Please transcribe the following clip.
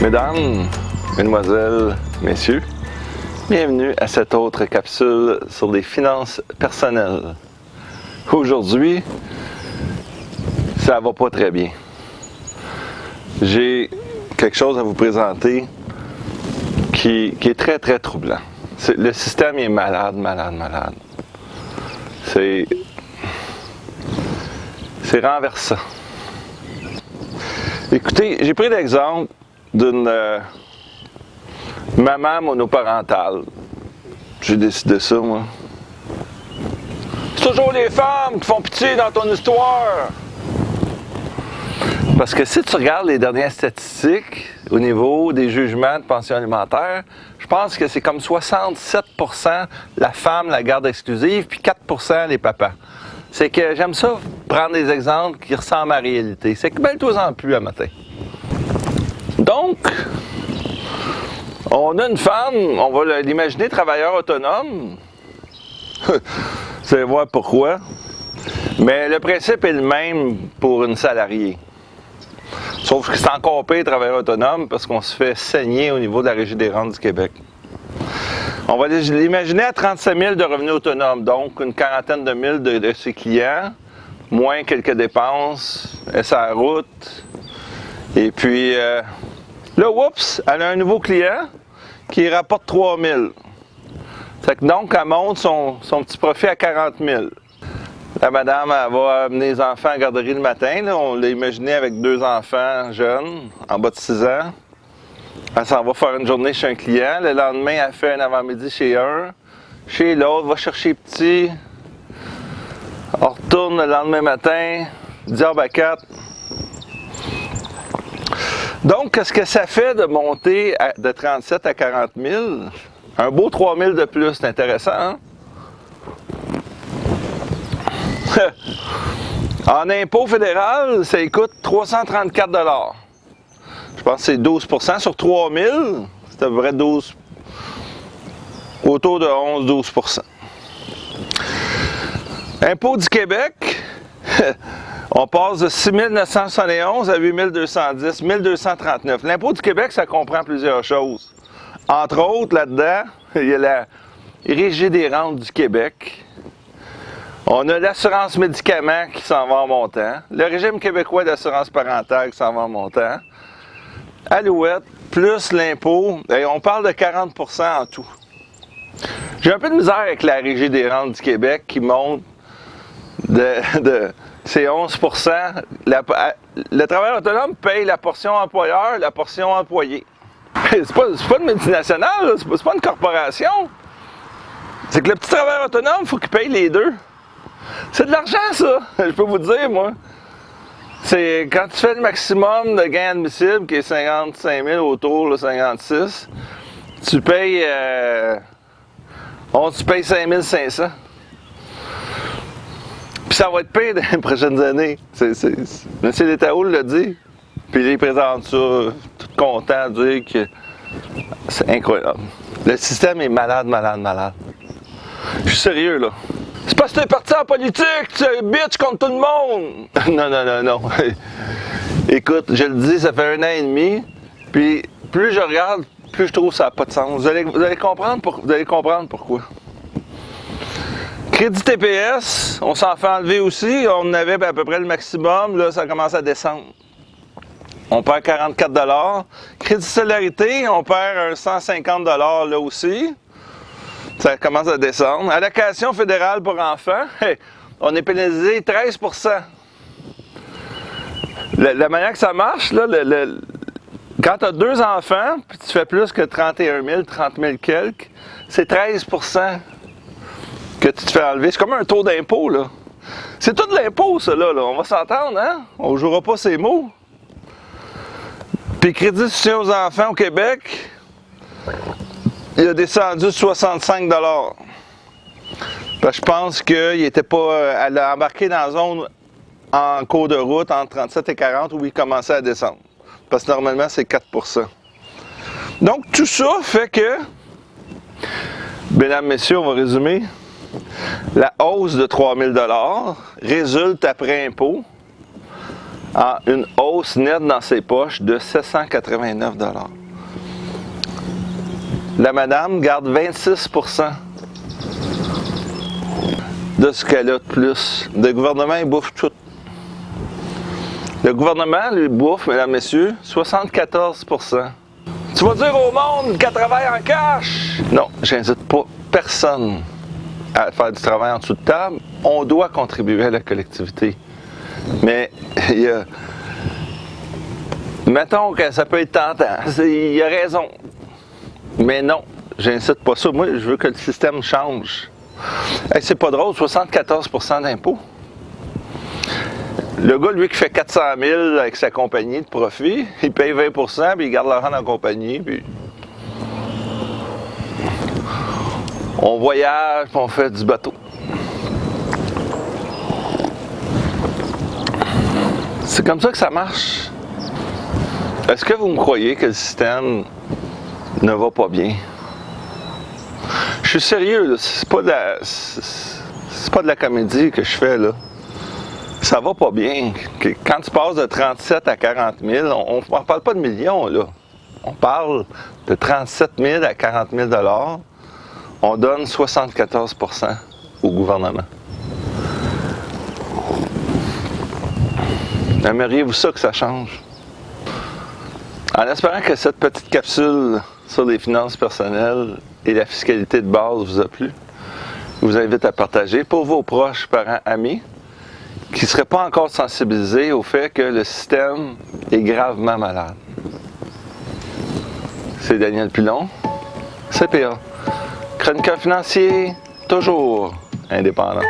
Mesdames, Mesdemoiselles, Messieurs, bienvenue à cette autre capsule sur les finances personnelles. Aujourd'hui, ça va pas très bien. J'ai quelque chose à vous présenter qui est très très troublant. Le système est malade. C'est renversant. Écoutez, j'ai pris l'exemple d'une maman monoparentale. J'ai décidé ça, moi. C'est toujours les femmes qui font pitié dans ton histoire. Parce que si tu regardes les dernières statistiques au niveau des jugements de pension alimentaire, je pense que c'est comme 67% la femme, la garde exclusive, puis 4% les papas. C'est que j'aime ça prendre des exemples qui ressemblent à la réalité. C'est que mêle-toi-en plus un matin. Donc, on a une femme, on va l'imaginer travailleur autonome. Vous allez voir pourquoi. Mais le principe est le même pour une salariée. Sauf que c'est encore pire travailleur autonome parce qu'on se fait saigner au niveau de la Régie des rentes du Québec. On va l'imaginer à 37 000 de revenus autonomes, donc une quarantaine de mille de ses clients, moins quelques dépenses, elle sa route. Et puis, là, oups, elle a un nouveau client qui rapporte 3 000. Fait que donc, elle monte son petit profit à 40 000. La madame, elle va amener les enfants à la garderie le matin. Là. On l'a imaginé avec 2 enfants jeunes, en bas de 6 ans. Elle s'en va faire une journée chez un client. Le lendemain, elle fait un avant-midi chez un. Chez l'autre, va chercher petit. On retourne le lendemain matin, job à 4. Donc, qu'est-ce que ça fait de monter de 37 à 40 000? Un beau 3 000 de plus, c'est intéressant, hein? En impôt fédéral, ça coûte 334 $. Je pense que c'est 12 % sur 3 000. C'est à peu près 12, autour de 11-12 %. Impôt du Québec, on passe de 6 971 à 8 210, 1 239. L'impôt du Québec, ça comprend plusieurs choses. Entre autres, là-dedans, il y a la Régie des rentes du Québec. On a l'assurance médicaments qui s'en va en montant. Le régime québécois d'assurance parentale qui s'en va en montant. Alouette, plus l'impôt. Et on parle de 40 % en tout. J'ai un peu de misère avec la Régie des rentes du Québec qui monte c'est 11 %. Le travailleur autonome paye la portion employeur, la portion employé. C'est pas une multinationale, c'est pas une corporation. C'est que le petit travailleur autonome, il faut qu'il paye les deux. C'est de l'argent, ça, je peux vous dire, moi. C'est quand tu fais le maximum de gains admissibles, qui est 55 000 autour, là, 56, tu payes, tu payes 5 500. Puis ça va être payé dans les prochaines années. M. Létao l'a dit. Puis il présente ça, tout content de dire que c'est incroyable. Le système est malade. Je suis sérieux, là. C'est parce que t'es parti en politique, tu bitch contre tout le monde! Non. Écoute, je le dis, ça fait 1 an et demi, puis plus je regarde, plus je trouve que ça n'a pas de sens. Vous allez comprendre pourquoi. Crédit TPS, on s'en fait enlever aussi, on avait à peu près le maximum, là ça commence à descendre. On perd 44 $. Crédit Solidarité, on perd un 150 $ là aussi. Ça commence à descendre. Allocation fédérale pour enfants, on est pénalisé 13 %. La manière que ça marche, là, quand tu as 2 enfants, puis tu fais plus que 31 000, 30 000 quelques, c'est 13 % que tu te fais enlever. C'est comme un taux d'impôt, là. C'est tout de l'impôt, ça, là. On va s'entendre, hein? On ne jouera pas ces mots. Puis crédit de soutien aux enfants au Québec, il a descendu de 65 $. Parce que je pense qu'il était pas. Elle a embarqué dans la zone en cours de route entre 37 et 40 où il commençait à descendre. Parce que normalement, c'est 4 %. Donc, tout ça fait que, mesdames, messieurs, on va résumer. La hausse de 3 000 $ résulte après impôt a une hausse nette dans ses poches de 789 $. La madame garde 26 % de ce qu'elle a de plus. Le gouvernement, il bouffe tout. Le gouvernement, lui, bouffe, mesdames, messieurs, 74 %. Tu vas dire au monde qu'elle travaille en cash? Non, j'incite pas personne à faire du travail en dessous de table. On doit contribuer à la collectivité. Mais il y a... Mettons que ça peut être tentant. Il a raison. Mais non, j'incite pas ça. Moi, je veux que le système change. Hey, c'est pas drôle, 74 % d'impôts. Le gars, lui, qui fait 400 000 avec sa compagnie de profit, il paye 20 %, puis il garde l'argent dans la compagnie, puis on voyage, puis on fait du bateau. C'est comme ça que ça marche. Est-ce que vous me croyez que le système ne va pas bien? Je suis sérieux, là. C'est pas de la comédie que je fais, là. Ça va pas bien. Quand tu passes de 37 à 40 000, on ne parle pas de millions, là. On parle de 37 000 à 40 000 $. On donne 74 % au gouvernement. Aimeriez-vous ça que ça change? En espérant que cette petite capsule sur les finances personnelles et la fiscalité de base vous a plu, je vous invite à partager pour vos proches, parents, amis qui ne seraient pas encore sensibilisés au fait que le système est gravement malade. C'est Daniel Pilon, CPA. Chroniqueur financier, toujours indépendant.